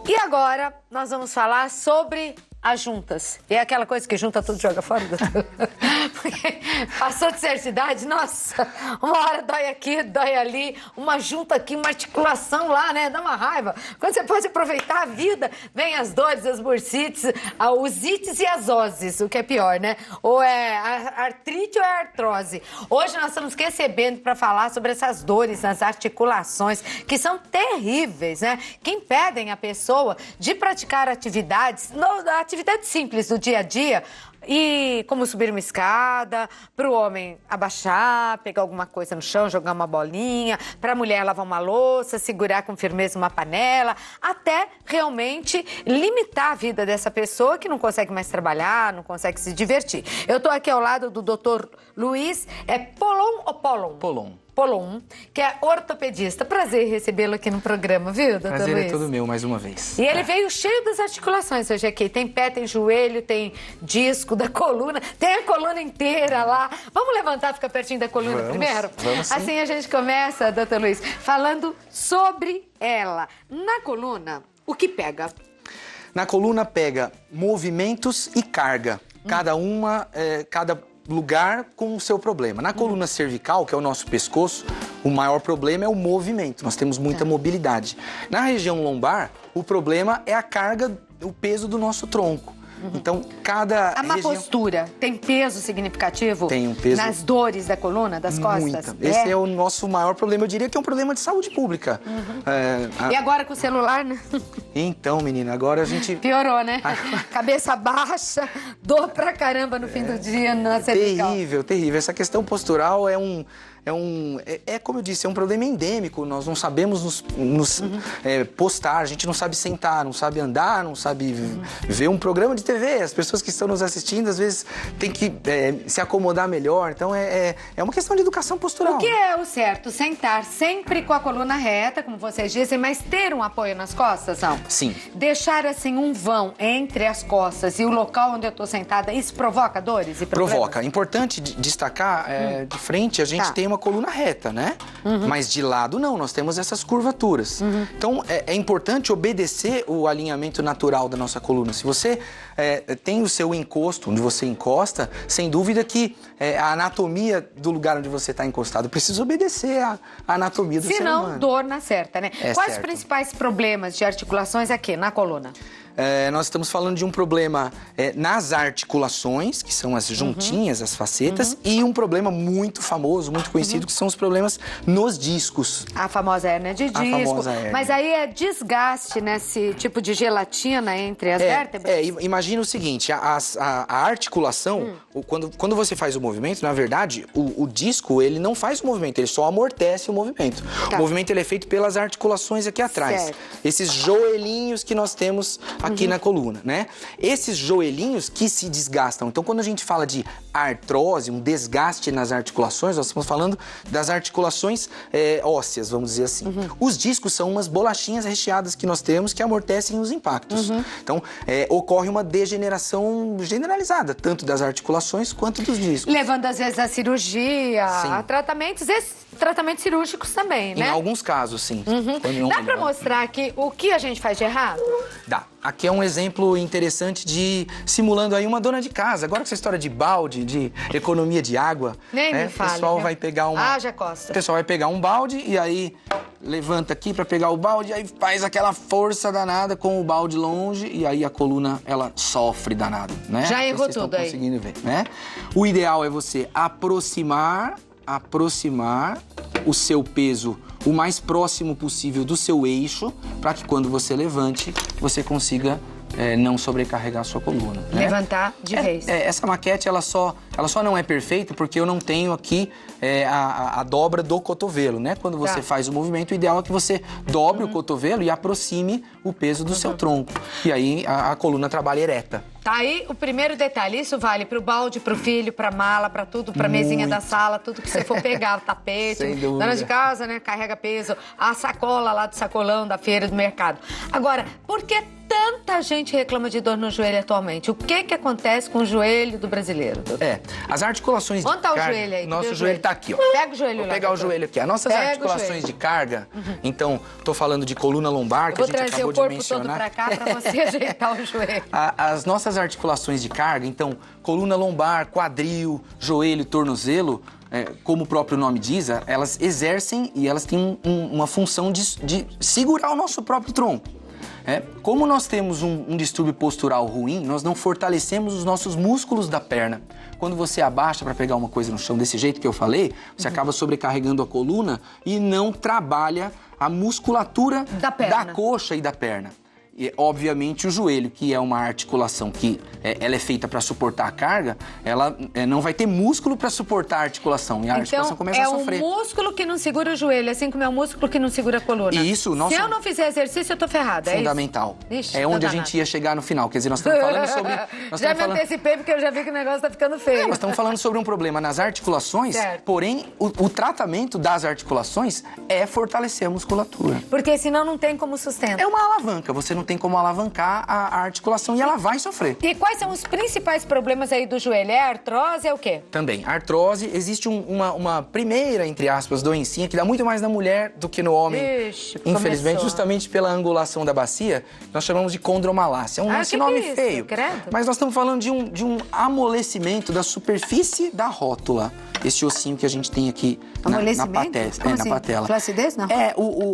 E agora nós vamos falar sobre as juntas. É aquela coisa que junta tudo e joga fora. Porque passou de certa idade, nossa, uma hora dói aqui, dói ali, uma junta aqui, uma articulação lá, né? Dá uma raiva. Quando você pode aproveitar a vida, vem as dores, as bursites, os ites e as oses, o que é pior, né? Ou é a artrite ou é a artrose. Hoje nós estamos recebendo para falar sobre essas dores nas articulações, que são terríveis, né? Que impedem a pessoa de praticar atividades simples do dia a dia, e como subir uma escada, para o homem abaixar, pegar alguma coisa no chão, jogar uma bolinha, para a mulher lavar uma louça, segurar com firmeza uma panela, até realmente limitar a vida dessa pessoa que não consegue mais trabalhar, não consegue se divertir. Eu estou aqui ao lado do Dr. Luiz, Polon ou Polon? Polon. Polon, que é ortopedista. Prazer recebê-lo aqui no programa, viu, doutor Luiz? Prazer é todo meu, mais uma vez. E ele veio cheio das articulações hoje aqui. Tem pé, tem joelho, tem disco da coluna, tem a coluna inteira lá. Vamos levantar, ficar pertinho da coluna primeiro? Vamos sim. Assim a gente começa, doutor Luiz, falando sobre ela. Na coluna, o que pega? Na coluna pega movimentos e carga. Cada lugar com o seu problema. Na coluna cervical, que é o nosso pescoço, o maior problema é o movimento. Nós temos muita mobilidade. Na região lombar, o problema é a carga, o peso do nosso tronco. Então, cada má postura tem peso significativo? Tem um peso. Nas dores da coluna, das costas? Muita. Esse é o nosso maior problema. Eu diria que é um problema de saúde pública. E agora com o celular, né? Então, menina, agora a gente... Piorou, né? Cabeça baixa, dor pra caramba no fim do dia na cervical. Terrível, terrível. Essa questão postural como eu disse, é um problema endêmico. Nós não sabemos nos postar, a gente não sabe sentar, não sabe andar, não sabe ver um programa de TV. As pessoas que estão nos assistindo, às vezes, têm que se acomodar melhor. Então, é uma questão de educação postural. O que é o certo? Sentar sempre com a coluna reta, como vocês dizem, mas ter um apoio nas costas, não? Sim. Deixar, assim, um vão entre as costas e o local onde eu tô sentada, isso provoca dores e problemas? Provoca. Importante destacar, de frente, a gente tem uma coluna reta, né? Mas de lado não, nós temos essas curvaturas. Então, é importante obedecer o alinhamento natural da nossa coluna. Se você tem o seu encosto, onde você encosta, sem dúvida que a anatomia do lugar onde você está encostado precisa obedecer a anatomia do ser humano. Se não, dor na certa, né? Quais os principais problemas de articulações aqui na coluna? Nós estamos falando de um problema nas articulações, que são as juntinhas, as facetas, e um problema muito famoso, muito conhecido, que são os problemas nos discos. A famosa hérnia de disco. A famosa hérnia. Mas aí é desgaste nesse tipo de gelatina entre as vértebras? Imagina o seguinte, a articulação, quando você faz o movimento, na verdade, o disco, ele não faz o movimento, ele só amortece o movimento. Tá. O movimento ele é feito pelas articulações aqui atrás. Certo. Esses joelhinhos que nós temos aqui na coluna, né? Esses joelhinhos que se desgastam. Então, quando a gente fala de artrose, um desgaste nas articulações, nós estamos falando das articulações ósseas, vamos dizer assim. Os discos são umas bolachinhas recheadas que nós temos que amortecem os impactos. Então, ocorre uma degeneração generalizada, tanto das articulações quanto dos discos. Levando, às vezes, a cirurgia, a tratamentos cirúrgicos também, né? Em alguns casos, sim. Dá pra mostrar aqui o que a gente faz de errado? Dá. Aqui é um exemplo interessante simulando aí uma dona de casa. Agora com essa história de balde, de economia de água, nem me fale, o pessoal vai pegar Costa. O pessoal vai pegar um balde e aí levanta aqui para pegar o balde, aí faz aquela força danada com o balde longe e aí a coluna ela sofre danado, né? Já errou Vocês tudo estão aí. conseguindo ver, né? O ideal é você aproximar o seu peso o mais próximo possível do seu eixo, para que quando você levante, você consiga não sobrecarregar a sua coluna. Né? Levantar de vez. Essa maquete, ela só não é perfeita porque eu não tenho aqui a dobra do cotovelo, né? Quando você faz o movimento, o ideal é que você dobre o cotovelo e aproxime o peso do seu tronco. E aí a coluna trabalha ereta. Tá aí o primeiro detalhe. Isso vale pro balde, pro filho, pra mala, pra tudo, pra mesinha da sala, tudo que você for pegar, o tapete. Sem dúvida. Dona de casa, né? Carrega peso, a sacola lá do sacolão da feira, do mercado. Agora, por que tanto Quanta gente reclama de dor no joelho atualmente? O que acontece com o joelho do brasileiro, doutor? As articulações de Onde tá o carga... joelho aí? Nosso Cadê o joelho joelho? tá aqui, ó. Pega o joelho Vou lá, pegar o doutor. joelho aqui. As nossas Pega o articulações joelho. de carga, então, tô falando de coluna lombar, que Vou a gente trazer acabou o de corpo mencionar. todo pra cá pra você ajeitar o joelho. As nossas articulações de carga, então, coluna lombar, quadril, joelho, tornozelo, como o próprio nome diz, elas exercem e elas têm uma função de segurar o nosso próprio tronco. Como nós temos um distúrbio postural ruim, nós não fortalecemos os nossos músculos da perna. Quando você abaixa para pegar uma coisa no chão desse jeito que eu falei, você acaba sobrecarregando a coluna e não trabalha a musculatura da coxa e da perna. E, obviamente, o joelho, que é uma articulação que ela é feita para suportar a carga, ela não vai ter músculo para suportar a articulação. E a articulação começa a sofrer. É o músculo que não segura o joelho, assim como é o músculo que não segura a coluna. E isso, Se eu não fizer exercício, eu tô ferrada, fundamental. É isso? Ixi, é onde a gente ia chegar no final. Quer dizer, nós estamos falando sobre... Já me antecipei, porque eu já vi que o negócio tá ficando feio. Nós estamos falando sobre um problema nas articulações, porém, o tratamento das articulações é fortalecer a musculatura. Porque senão não tem como sustentar. É uma alavanca, você não tem como alavancar a articulação e ela vai sofrer. E quais são os principais problemas aí do joelho? É artrose, é o quê? Também, artrose, existe uma primeira, entre aspas, doencinha que dá muito mais na mulher do que no homem. Ixi, infelizmente, começou. Justamente pela angulação da bacia, nós chamamos de condromalácia. Esse nome que é isso? feio. Credo. Mas nós estamos falando de um amolecimento da superfície da rótula. Esse ossinho que a gente tem aqui na patela. Na patela. Flacidez, não?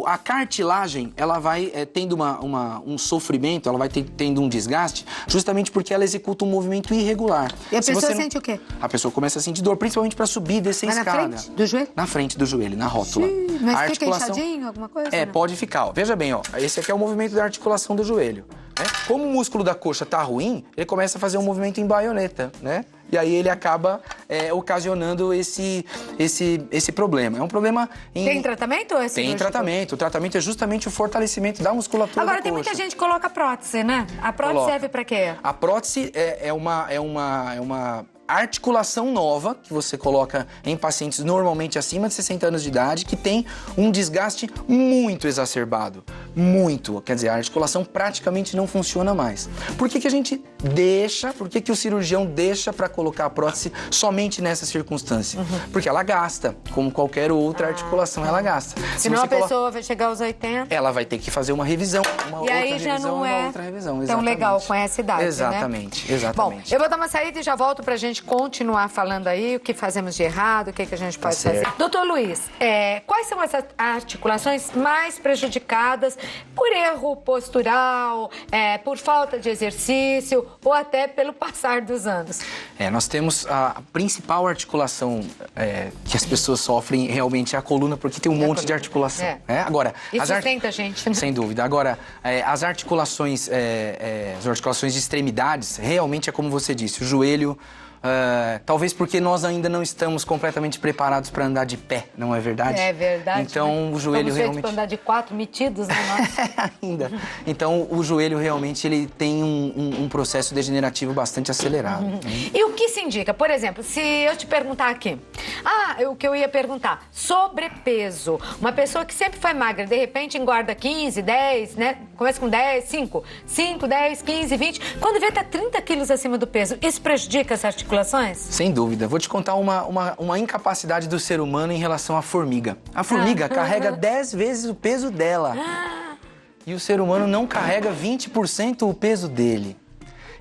A cartilagem, ela vai tendo um sofrimento, ela vai tendo um desgaste, justamente porque ela executa um movimento irregular. E a pessoa sente o quê? A pessoa começa a sentir dor, principalmente para subir e descer a escada. Na frente do joelho? Na frente do joelho, na rótula. Mas a fica inchadinho, alguma coisa? Não? Pode ficar. Ó. Veja bem, ó. Esse aqui é o movimento da articulação do joelho. Né? Como o músculo da coxa tá ruim, ele começa a fazer um movimento em baioneta, né? E aí ele acaba ocasionando esse problema. É um problema... Tem tratamento? Tem tratamento. O tratamento é justamente o fortalecimento da musculatura da coxa. Agora, tem muita gente que coloca prótese, né? A prótese serve pra quê? A prótese é uma articulação nova que você coloca em pacientes normalmente acima de 60 anos de idade que tem um desgaste muito exacerbado. Muito. Quer dizer, a articulação praticamente não funciona mais. Por que a gente deixa, por que o cirurgião deixa para colocar a prótese somente nessa circunstância? Porque ela gasta, como qualquer outra articulação, ela gasta. Senão a pessoa vai chegar aos 80... Ela vai ter que fazer uma revisão, e aí já não é outra revisão. tão legal com essa idade, exatamente, né? Exatamente. Bom, eu vou dar uma saída e já volto pra gente continuar falando aí o que fazemos de errado, o que a gente pode fazer. Doutor Luiz, quais são as articulações mais prejudicadas por erro postural, por falta de exercício ou até pelo passar dos anos? Nós temos a principal articulação que as pessoas sofrem realmente é a coluna, porque tem um monte de articulação. Agora, isso sustenta a gente, né? Sem dúvida. Agora, as articulações de extremidades, realmente é como você disse, o joelho... talvez porque nós ainda não estamos completamente preparados para andar de pé, não é verdade? É verdade. Então, né? o joelho Estamos realmente... para andar de 4 metidos, né? Ainda. Então, o joelho realmente ele tem um processo degenerativo bastante acelerado. E o que se indica? Por exemplo, se eu te perguntar aqui... o que eu ia perguntar. Sobrepeso. Uma pessoa que sempre foi magra, de repente engorda 15, 10, né? Começa com 10, 5, 10, 15, 20. Quando vê, tá 30 quilos acima do peso. Isso prejudica as articulações? Sem dúvida. Vou te contar uma incapacidade do ser humano em relação à formiga. A formiga carrega 10 vezes o peso dela. E o ser humano não carrega 20% o peso dele.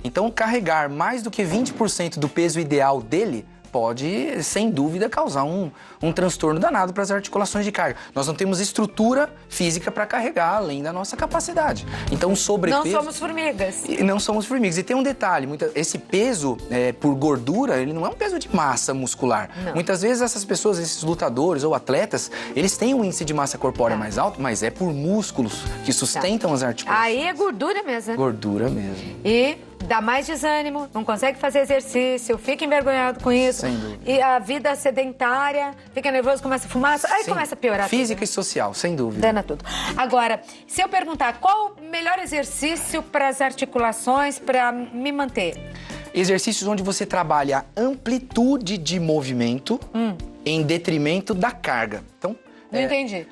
Então, carregar mais do que 20% do peso ideal dele pode, sem dúvida, causar um transtorno danado para as articulações de carga. Nós não temos estrutura física para carregar além da nossa capacidade. Então, o sobrepeso... Não somos formigas. Não somos formigas. E tem um detalhe, esse peso por gordura, ele não é um peso de massa muscular. Não. Muitas vezes essas pessoas, esses lutadores ou atletas, eles têm um índice de massa corpórea mais alto, mas é por músculos que sustentam as articulações. Aí é gordura mesmo. Gordura mesmo. E dá mais desânimo, não consegue fazer exercício, fica envergonhado com isso. Sem dúvida. E a vida sedentária, fica nervoso, começa a fumar, aí começa a piorar Física tudo, e social, sem dúvida. Dana tudo. Agora, se eu perguntar qual o melhor exercício para as articulações, para me manter? Exercícios onde você trabalha a amplitude de movimento em detrimento da carga. Então, Não entendi.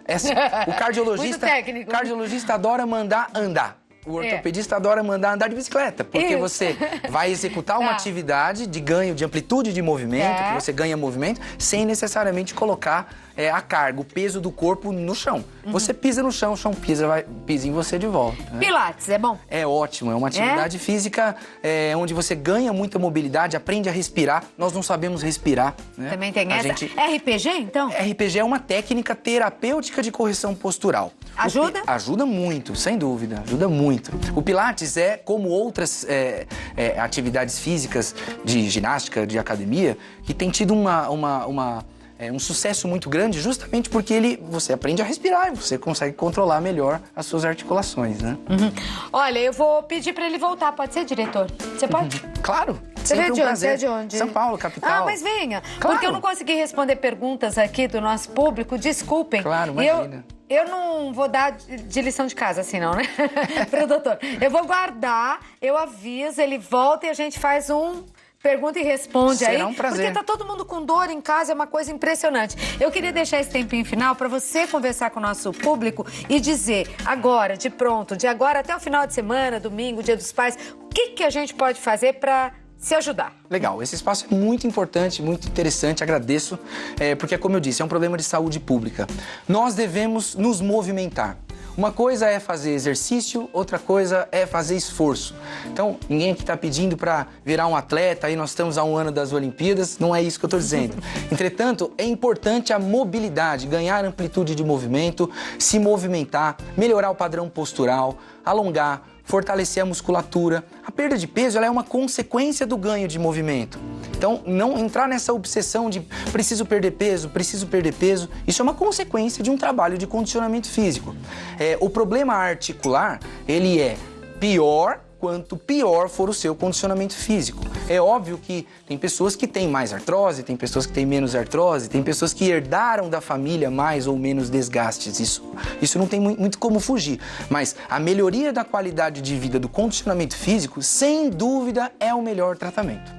O cardiologista, Muito técnico. cardiologista adora mandar andar. O ortopedista adora mandar andar de bicicleta, porque você vai executar uma atividade de ganho de amplitude de movimento, que você ganha movimento, sem necessariamente colocar a carga, o peso do corpo no chão. Você pisa no chão, o chão pisa em você de volta. Né? Pilates, é bom? É ótimo, é uma atividade física onde você ganha muita mobilidade, aprende a respirar. Nós não sabemos respirar. Né? Também tem essa. RPG, então? RPG é uma técnica terapêutica de correção postural. Ajuda? Ajuda muito, sem dúvida, ajuda muito. O Pilates como outras atividades físicas de ginástica, de academia, que tem tido um sucesso muito grande justamente porque você aprende a respirar e você consegue controlar melhor as suas articulações, né? Olha, eu vou pedir para ele voltar, pode ser, diretor? Você pode? Claro. Você é de onde? Você é de onde? São Paulo, capital. Ah, mas venha. Claro. Porque eu não consegui responder perguntas aqui do nosso público, desculpem. Claro, imagina. Eu não vou dar de lição de casa assim, não, né? Pro doutor. Eu vou guardar, eu aviso, ele volta e a gente faz pergunta e responde. Será um prazer. Porque tá todo mundo com dor em casa, é uma coisa impressionante. Eu queria deixar esse tempinho final para você conversar com o nosso público e dizer agora, de agora até o final de semana, domingo, Dia dos Pais, o que a gente pode fazer para se ajudar. Legal, esse espaço é muito importante, muito interessante, agradeço, porque, como eu disse, é um problema de saúde pública. Nós devemos nos movimentar. Uma coisa é fazer exercício, outra coisa é fazer esforço. Então, ninguém aqui está pedindo para virar um atleta, aí nós estamos há um ano das Olimpíadas, não é isso que eu estou dizendo. Entretanto, é importante a mobilidade, ganhar amplitude de movimento, se movimentar, melhorar o padrão postural, alongar, fortalecer a musculatura. A perda de peso ela é uma consequência do ganho de movimento. Então, não entrar nessa obsessão de preciso perder peso, isso é uma consequência de um trabalho de condicionamento físico. O problema articular, ele é pior quanto pior for o seu condicionamento físico. É óbvio que tem pessoas que têm mais artrose, tem pessoas que têm menos artrose, tem pessoas que herdaram da família mais ou menos desgastes. Isso não tem muito como fugir. Mas a melhoria da qualidade de vida do condicionamento físico, sem dúvida, é o melhor tratamento.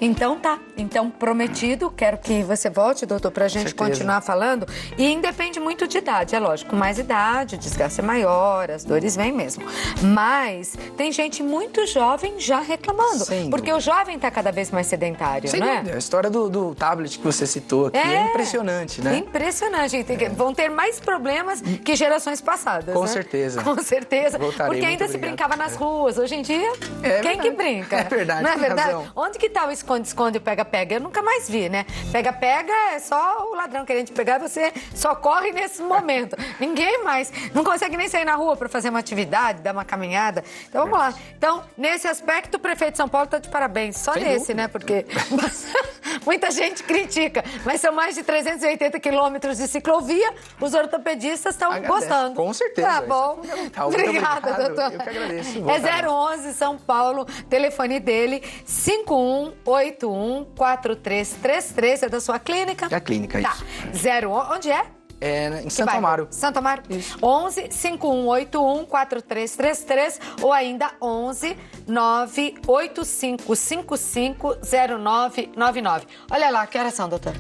Então tá. Então, prometido, quero que você volte, doutor, pra gente continuar falando. E independe muito de idade, é lógico. Com mais idade, o desgaste é maior, as dores vêm mesmo. Mas tem gente muito jovem já reclamando. Porque o jovem tá cada vez mais sedentário, Sem não é? dúvida. A história do tablet que você citou aqui é impressionante, né? Impressionante. Vão ter mais problemas que gerações passadas, Com né? certeza. Com certeza. Voltarei, porque ainda se brincava nas ruas. Hoje em dia, quem que brinca? É verdade, não é tem verdade? razão. Onde que tá o esconde-esconde e o pega-pega? Eu nunca mais vi, né? Pega-pega é só o ladrão querendo te pegar e você só corre nesse momento. Ninguém mais. Não consegue nem sair na rua para fazer uma atividade, dar uma caminhada. Então, vamos lá. Então, nesse aspecto, o prefeito de São Paulo tá de parabéns. Só nesse, né? Porque muita gente critica. Mas são mais de 380 quilômetros de ciclovia. Os ortopedistas estão gostando. Com certeza. Tá bom. Obrigada, doutor. Eu que agradeço. É 011 São Paulo, telefone dele, 5181-4333, é da sua clínica? É a clínica, tá. isso. 011, onde é? Em Santo Amaro. Santo Amaro? Isso. 11 5181-4333 ou ainda 11 985550999. Olha lá, que horas são, doutor?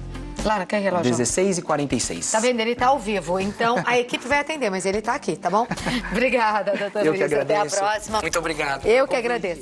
Lá naquele relógio. 16h46. Tá vendo? Ele tá ao vivo. Então, a equipe vai atender, mas ele tá aqui, tá bom? Obrigada, doutora. Eu que agradeço. Até a próxima. Muito obrigado. Eu que agradeço.